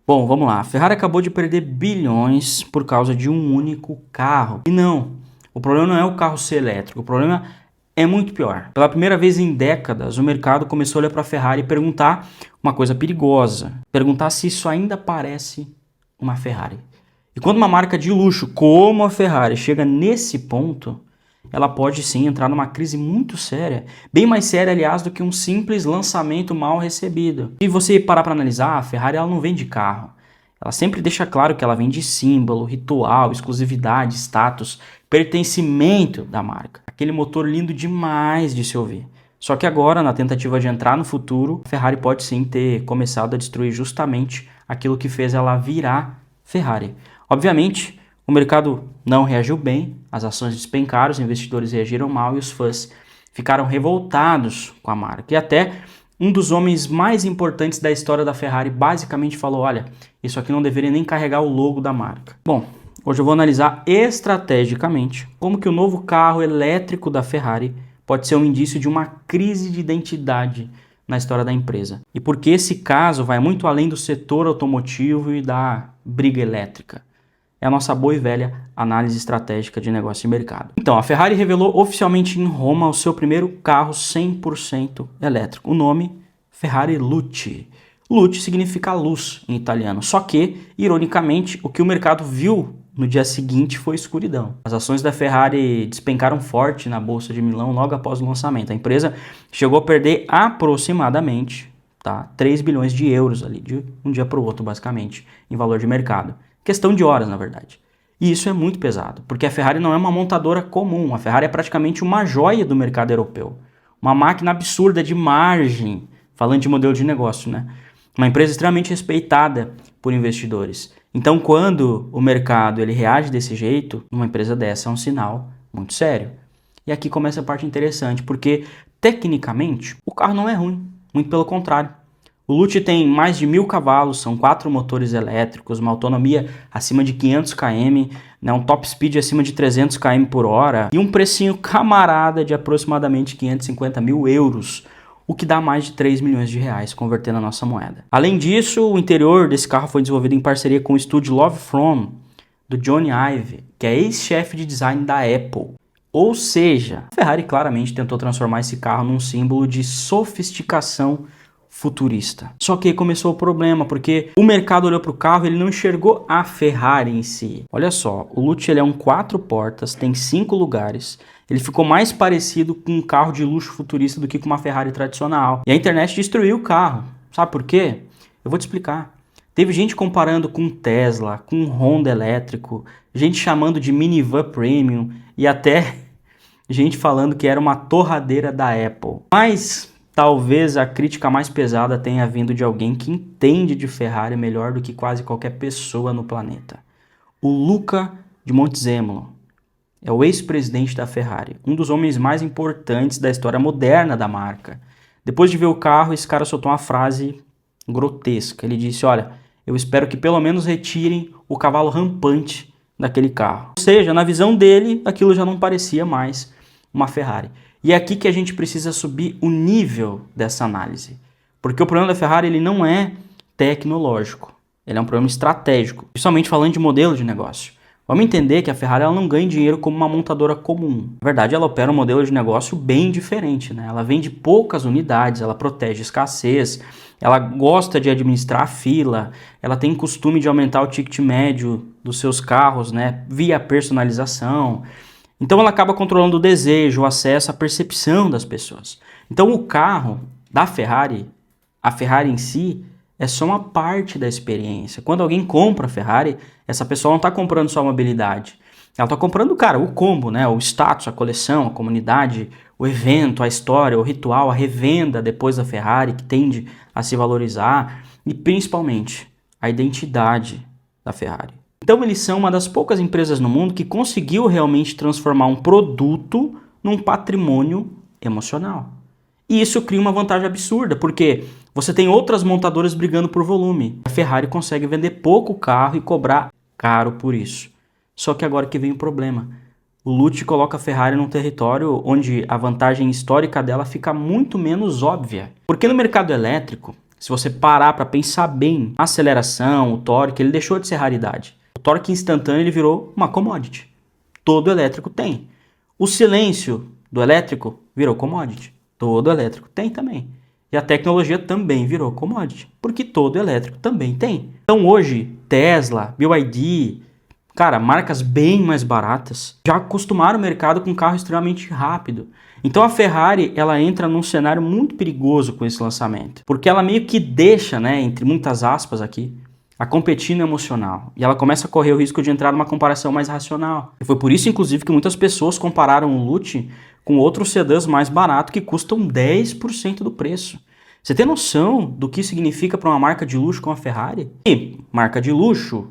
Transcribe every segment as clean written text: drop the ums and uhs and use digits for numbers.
Bom, vamos lá. A Ferrari acabou de perder bilhões por causa de um único carro. E não, o problema não é o carro ser elétrico, o problema é muito pior. Pela primeira vez em décadas, o mercado começou a olhar para a Ferrari e perguntar uma coisa perigosa. Perguntar se isso ainda parece uma Ferrari. E quando uma marca de luxo como a Ferrari chega nesse ponto, ela pode sim entrar numa crise muito séria, bem mais séria, aliás, do que um simples lançamento mal recebido. E você parar para analisar, a Ferrari ela não vende carro. Ela sempre deixa claro que ela vende símbolo, ritual, exclusividade, status, pertencimento da marca. Aquele motor lindo demais de se ouvir. Só que agora, na tentativa de entrar no futuro, a Ferrari pode sim ter começado a destruir justamente aquilo que fez ela virar Ferrari. Obviamente, o mercado não reagiu bem, as ações despencaram, os investidores reagiram mal e os fãs ficaram revoltados com a marca. E até um dos homens mais importantes da história da Ferrari basicamente falou: olha, isso aqui não deveria nem carregar o logo da marca. Bom, hoje eu vou analisar estrategicamente como que o novo carro elétrico da Ferrari pode ser um indício de uma crise de identidade na história da empresa. E porque esse caso vai muito além do setor automotivo e da briga elétrica. É a nossa boa e velha análise estratégica de negócio e mercado. Então, a Ferrari revelou oficialmente em Roma o seu primeiro carro 100% elétrico. O nome, Ferrari Luce. Luce significa luz em italiano, só que, ironicamente, o que o mercado viu no dia seguinte foi escuridão. As ações da Ferrari despencaram forte na Bolsa de Milão logo após o lançamento. A empresa chegou a perder aproximadamente 3 bilhões de euros ali, de um dia para o outro, basicamente, em valor de mercado. Questão de horas, na verdade. E isso é muito pesado, porque a Ferrari não é uma montadora comum. A Ferrari é praticamente uma joia do mercado europeu. Uma máquina absurda de margem, falando de modelo de negócio, né? Uma empresa extremamente respeitada por investidores. Então, quando o mercado ele reage desse jeito, uma empresa dessa é um sinal muito sério. E aqui começa a parte interessante, porque, tecnicamente, o carro não é ruim. Muito pelo contrário. O Luce tem mais de 1.000 cavalos, são 4 motores elétricos, uma autonomia acima de 500 km, né, um top speed acima de 300 km por hora e um precinho camarada de aproximadamente 550 mil euros, o que dá mais de 3 milhões de reais, convertendo a nossa moeda. Além disso, o interior desse carro foi desenvolvido em parceria com o estúdio Love From, do Johnny Ive, que é ex-chefe de design da Apple. Ou seja, a Ferrari claramente tentou transformar esse carro num símbolo de sofisticação futurista. Só que aí começou o problema, porque o mercado olhou para o carro e ele não enxergou a Ferrari em si. Olha só, o Luce ele é um 4 portas, tem 5 lugares, ele ficou mais parecido com um carro de luxo futurista do que com uma Ferrari tradicional. E a internet destruiu o carro. Sabe por quê? Eu vou te explicar. Teve gente comparando com Tesla, com Honda elétrico, gente chamando de minivan premium e até gente falando que era uma torradeira da Apple. Mas talvez a crítica mais pesada tenha vindo de alguém que entende de Ferrari melhor do que quase qualquer pessoa no planeta. O Luca de Montezemolo é o ex-presidente da Ferrari, um dos homens mais importantes da história moderna da marca. Depois de ver o carro, esse cara soltou uma frase grotesca. Ele disse: olha, eu espero que pelo menos retirem o cavalo rampante daquele carro. Ou seja, na visão dele, aquilo já não parecia mais uma Ferrari. E é aqui que a gente precisa subir o nível dessa análise. Porque o problema da Ferrari ele não é tecnológico, ele é um problema estratégico, principalmente falando de modelo de negócio. Vamos entender que a Ferrari ela não ganha dinheiro como uma montadora comum. Na verdade, ela opera um modelo de negócio bem diferente, né? Ela vende poucas unidades, ela protege escassez, ela gosta de administrar a fila, ela tem costume de aumentar o ticket médio dos seus carros, né? Via personalização. Então ela acaba controlando o desejo, o acesso, a percepção das pessoas. Então o carro da Ferrari, a Ferrari em si, é só uma parte da experiência. Quando alguém compra a Ferrari, essa pessoa não está comprando só a mobilidade. Ela está comprando, cara, o combo, né? O status, a coleção, a comunidade, o evento, a história, o ritual, a revenda depois da Ferrari, que tende a se valorizar. E principalmente, a identidade da Ferrari. Então eles são uma das poucas empresas no mundo que conseguiu realmente transformar um produto num patrimônio emocional. E isso cria uma vantagem absurda, porque você tem outras montadoras brigando por volume. A Ferrari consegue vender pouco carro e cobrar caro por isso. Só que agora que vem o problema. O Luce coloca a Ferrari num território onde a vantagem histórica dela fica muito menos óbvia. Porque no mercado elétrico, Se você parar para pensar bem, a aceleração, o torque, ele deixou de ser raridade. O torque instantâneo ele virou uma commodity. Todo elétrico tem. O silêncio do elétrico virou commodity. Todo elétrico tem também. E a tecnologia também virou commodity, porque todo elétrico também tem. Então hoje, Tesla, BYD, cara, marcas bem mais baratas, já acostumaram o mercado com um carro extremamente rápido. Então a Ferrari, ela entra num cenário muito perigoso com esse lançamento, porque ela meio que deixa, né, entre muitas aspas aqui, a competir no emocional. E ela começa a correr o risco de entrar numa comparação mais racional. E foi por isso, inclusive, que muitas pessoas compararam o LUT com outros sedãs mais baratos que custam 10% do preço. Você tem noção do que significa para uma marca de luxo como a Ferrari? E marca de luxo,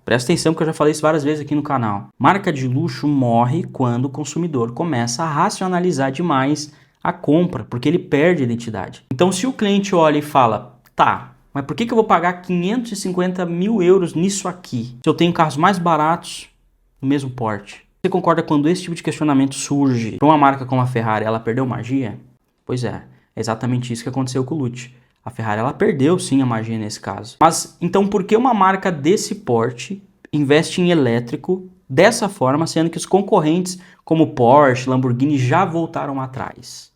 presta atenção que eu já falei isso várias vezes aqui no canal. Marca de luxo morre quando o consumidor começa a racionalizar demais a compra, porque ele perde a identidade. Então se o cliente olha e fala, tá, mas por que eu vou pagar 550 mil euros nisso aqui? Se eu tenho carros mais baratos no mesmo porte. Você concorda quando esse tipo de questionamento surge para uma marca como a Ferrari, ela perdeu magia? Pois é exatamente isso que aconteceu com o LUT. A Ferrari ela perdeu sim a magia nesse caso. Mas então por que uma marca desse porte investe em elétrico dessa forma, sendo que os concorrentes como Porsche, Lamborghini já voltaram atrás?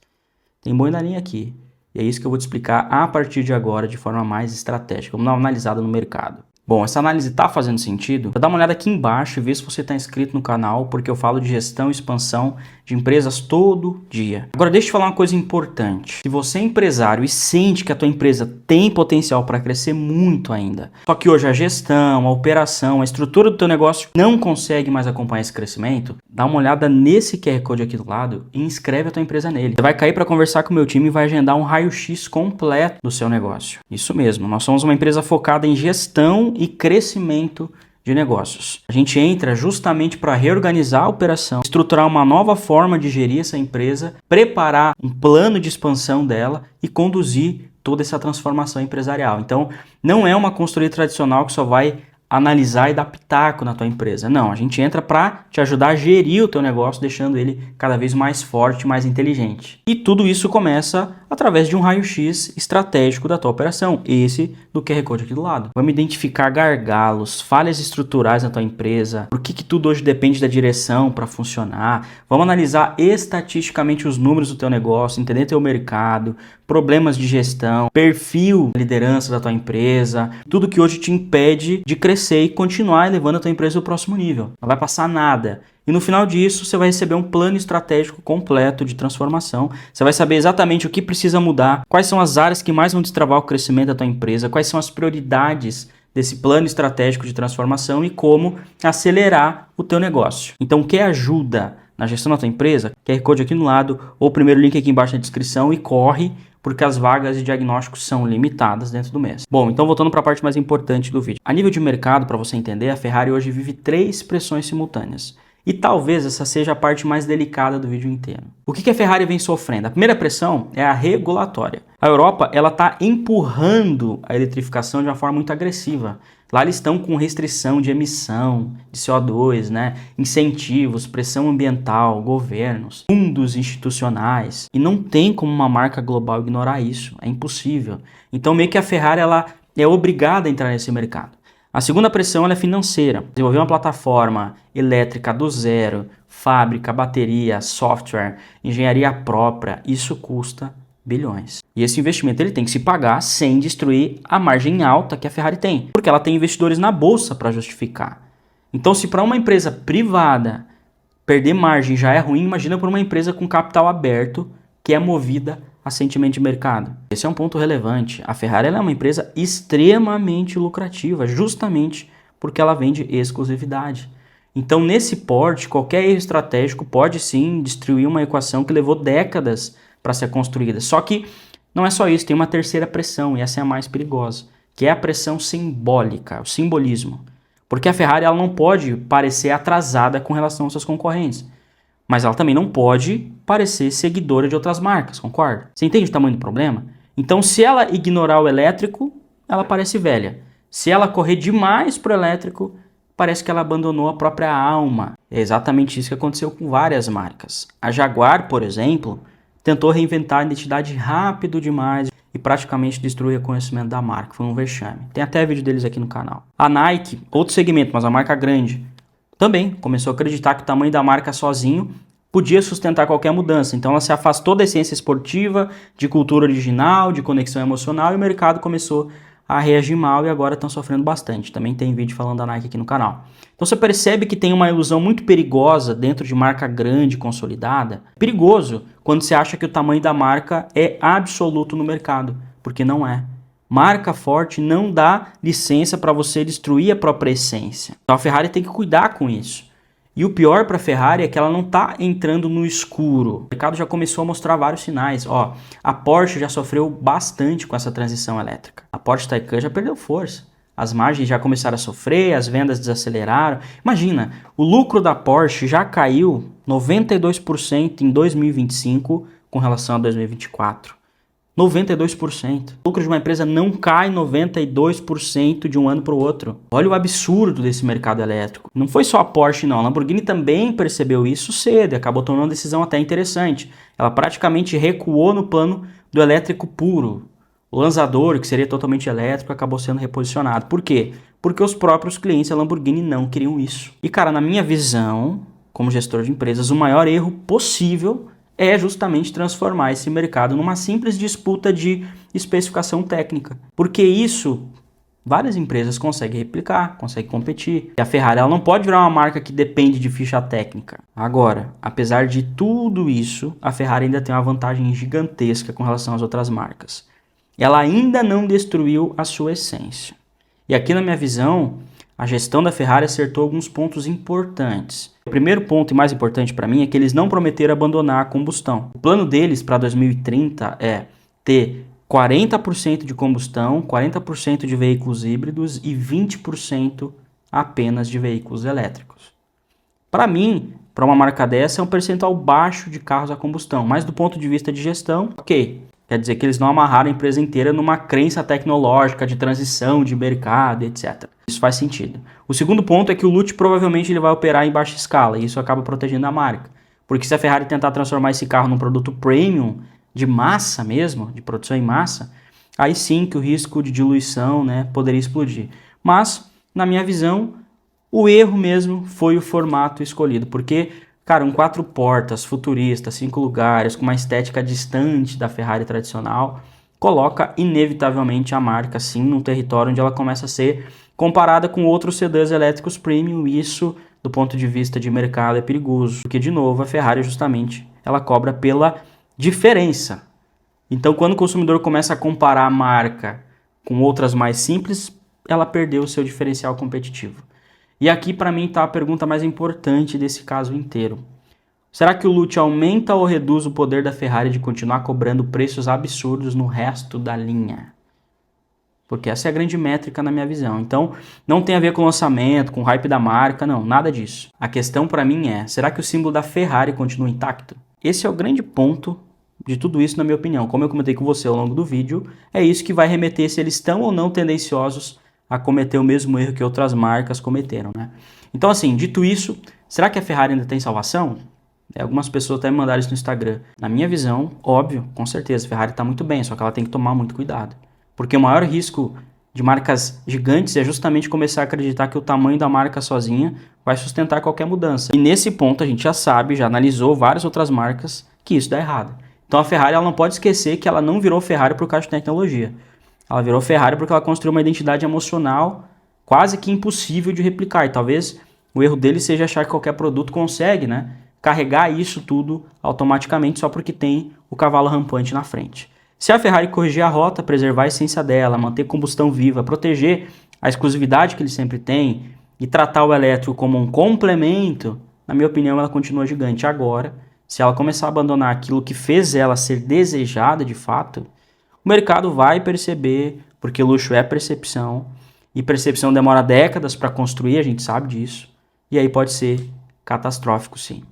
Tem boi na linha aqui. E é isso que eu vou te explicar a partir de agora de forma mais estratégica. Vamos dar uma analisada no mercado. Bom, essa análise está fazendo sentido? Dá uma olhada aqui embaixo e vê se você está inscrito no canal, porque eu falo de gestão e expansão de empresas todo dia. Agora deixa eu te falar uma coisa importante. Se você é empresário e sente que a tua empresa tem potencial para crescer muito ainda, só que hoje a gestão, a operação, a estrutura do teu negócio não consegue mais acompanhar esse crescimento, dá uma olhada nesse QR Code aqui do lado e inscreve a tua empresa nele. Você vai cair para conversar com o meu time e vai agendar um raio-x completo do seu negócio. Isso mesmo, nós somos uma empresa focada em gestão e crescimento de negócios. A gente entra justamente para reorganizar a operação, estruturar uma nova forma de gerir essa empresa, preparar um plano de expansão dela e conduzir toda essa transformação empresarial. Então, não é uma consultoria tradicional que só vai analisar e dar pitaco na tua empresa. Não, a gente entra para te ajudar a gerir o teu negócio, deixando ele cada vez mais forte, mais inteligente. E tudo isso começa através de um raio-x estratégico da tua operação, esse do QR Code aqui do lado. Vamos identificar gargalos, falhas estruturais na tua empresa, por que tudo hoje depende da direção para funcionar. Vamos analisar estatisticamente os números do teu negócio, entender teu mercado, problemas de gestão, perfil, liderança da tua empresa, tudo que hoje te impede de crescer e continuar elevando a tua empresa ao próximo nível. Não vai passar nada. E no final disso, você vai receber um plano estratégico completo de transformação. Você vai saber exatamente o que precisa mudar, quais são as áreas que mais vão destravar o crescimento da tua empresa, quais são as prioridades desse plano estratégico de transformação e como acelerar o teu negócio. Então, quer ajuda na gestão da tua empresa? QR Code aqui no lado ou o primeiro link aqui embaixo na descrição e corre, porque as vagas de diagnóstico são limitadas dentro do mês. Bom, então voltando para a parte mais importante do vídeo. A nível de mercado, para você entender, a Ferrari hoje vive 3 pressões simultâneas. E talvez essa seja a parte mais delicada do vídeo inteiro. O que a Ferrari vem sofrendo? A primeira pressão é a regulatória. A Europa ela está empurrando a eletrificação de uma forma muito agressiva. Lá eles estão com restrição de emissão de CO2, né? Incentivos, pressão ambiental, governos, fundos institucionais. E não tem como uma marca global ignorar isso. É impossível. Então meio que a Ferrari ela é obrigada a entrar nesse mercado. A segunda pressão ela é financeira. Desenvolver uma plataforma elétrica do zero, fábrica, bateria, software, engenharia própria, isso custa bilhões. E esse investimento ele tem que se pagar sem destruir a margem alta que a Ferrari tem, porque ela tem investidores na bolsa para justificar. Então, se para uma empresa privada perder margem já é ruim, imagina para uma empresa com capital aberto que é movida a sentimento de mercado. Esse é um ponto relevante. A Ferrari ela é uma empresa extremamente lucrativa, justamente porque ela vende exclusividade. Então, nesse porte, qualquer erro estratégico pode sim destruir uma equação que levou décadas para ser construída. Só que não é só isso, tem uma terceira pressão, e essa é a mais perigosa, que é a pressão simbólica, o simbolismo. Porque a Ferrari ela não pode parecer atrasada com relação aos seus concorrentes, mas ela também não pode parecer seguidora de outras marcas, concorda? Você entende o tamanho do problema? Então, se ela ignorar o elétrico, ela parece velha. Se ela correr demais para o elétrico, parece que ela abandonou a própria alma. É exatamente isso que aconteceu com várias marcas. A Jaguar, por exemplo, tentou reinventar a identidade rápido demais e praticamente destruiu o reconhecimento da marca. Foi um vexame. Tem até vídeo deles aqui no canal. A Nike, outro segmento, mas a marca grande, também começou a acreditar que o tamanho da marca sozinho podia sustentar qualquer mudança. Então ela se afastou da essência esportiva, de cultura original, de conexão emocional, e o mercado começou a reagir mal e agora estão sofrendo bastante. Também tem vídeo falando da Nike aqui no canal. Então você percebe que tem uma ilusão muito perigosa dentro de marca grande, consolidada. Perigoso quando você acha que o tamanho da marca é absoluto no mercado, porque não é. Marca forte não dá licença para você destruir a própria essência. Então a Ferrari tem que cuidar com isso. E o pior para a Ferrari é que ela não está entrando no escuro. O mercado já começou a mostrar vários sinais. Ó, a Porsche já sofreu bastante com essa transição elétrica. A Porsche Taycan já perdeu força. As margens já começaram a sofrer, as vendas desaceleraram. Imagina, o lucro da Porsche já caiu 92% em 2025 com relação a 2024. 92%. O lucro de uma empresa não cai 92% de um ano para o outro. Olha o absurdo desse mercado elétrico. Não foi só a Porsche não, a Lamborghini também percebeu isso cedo e acabou tomando uma decisão até interessante. Ela praticamente recuou no plano do elétrico puro. O lançador, que seria totalmente elétrico, acabou sendo reposicionado. Por quê? Porque os próprios clientes da Lamborghini não queriam isso. E cara, na minha visão, como gestor de empresas, o maior erro possível é justamente transformar esse mercado numa simples disputa de especificação técnica. Porque isso, várias empresas conseguem replicar, conseguem competir. E a Ferrari ela não pode virar uma marca que depende de ficha técnica. Agora, apesar de tudo isso, a Ferrari ainda tem uma vantagem gigantesca com relação às outras marcas. Ela ainda não destruiu a sua essência. E aqui na minha visão, a gestão da Ferrari acertou alguns pontos importantes. O primeiro ponto e mais importante para mim é que eles não prometeram abandonar a combustão. O plano deles para 2030 é ter 40% de combustão, 40% de veículos híbridos e 20% apenas de veículos elétricos. Para mim, para uma marca dessa, é um percentual baixo de carros a combustão, mas do ponto de vista de gestão, ok. Quer dizer que eles não amarraram a empresa inteira numa crença tecnológica de transição, de mercado, etc. Isso faz sentido. O segundo ponto é que o LUT provavelmente ele vai operar em baixa escala e isso acaba protegendo a marca. Porque se a Ferrari tentar transformar esse carro num produto premium, de massa mesmo, de produção em massa, aí sim que o risco de diluição, né, poderia explodir. Mas, na minha visão, o erro mesmo foi o formato escolhido, porque cara, um 4 portas, futurista, 5 lugares, com uma estética distante da Ferrari tradicional, coloca inevitavelmente a marca, sim, num território onde ela começa a ser comparada com outros sedãs elétricos premium, e isso, do ponto de vista de mercado, é perigoso. Porque, de novo, a Ferrari, justamente, ela cobra pela diferença. Então, quando o consumidor começa a comparar a marca com outras mais simples, ela perdeu o seu diferencial competitivo. E aqui para mim está a pergunta mais importante desse caso inteiro. Será que o LUT aumenta ou reduz o poder da Ferrari de continuar cobrando preços absurdos no resto da linha? Porque essa é a grande métrica na minha visão. Então, não tem a ver com o lançamento, com o hype da marca, não, nada disso. A questão para mim é, será que o símbolo da Ferrari continua intacto? Esse é o grande ponto de tudo isso, na minha opinião. Como eu comentei com você ao longo do vídeo, é isso que vai remeter se eles estão ou não tendenciosos a cometer o mesmo erro que outras marcas cometeram, né? Então, assim, dito isso, será que a Ferrari ainda tem salvação? Algumas pessoas até me mandaram isso no Instagram. Na minha visão, óbvio, com certeza, a Ferrari está muito bem, só que ela tem que tomar muito cuidado. Porque o maior risco de marcas gigantes é justamente começar a acreditar que o tamanho da marca sozinha vai sustentar qualquer mudança. E nesse ponto a gente já sabe, já analisou várias outras marcas que isso dá errado. Então a Ferrari ela não pode esquecer que ela não virou Ferrari por causa de tecnologia. Ela virou Ferrari porque ela construiu uma identidade emocional quase que impossível de replicar. E talvez o erro dele seja achar que qualquer produto consegue, né, carregar isso tudo automaticamente só porque tem o cavalo rampante na frente. Se a Ferrari corrigir a rota, preservar a essência dela, manter combustão viva, proteger a exclusividade que ele sempre tem e tratar o elétrico como um complemento, na minha opinião, ela continua gigante. Agora, se ela começar a abandonar aquilo que fez ela ser desejada de fato, o mercado vai perceber, porque luxo é percepção, e percepção demora décadas para construir, a gente sabe disso, e aí pode ser catastrófico sim.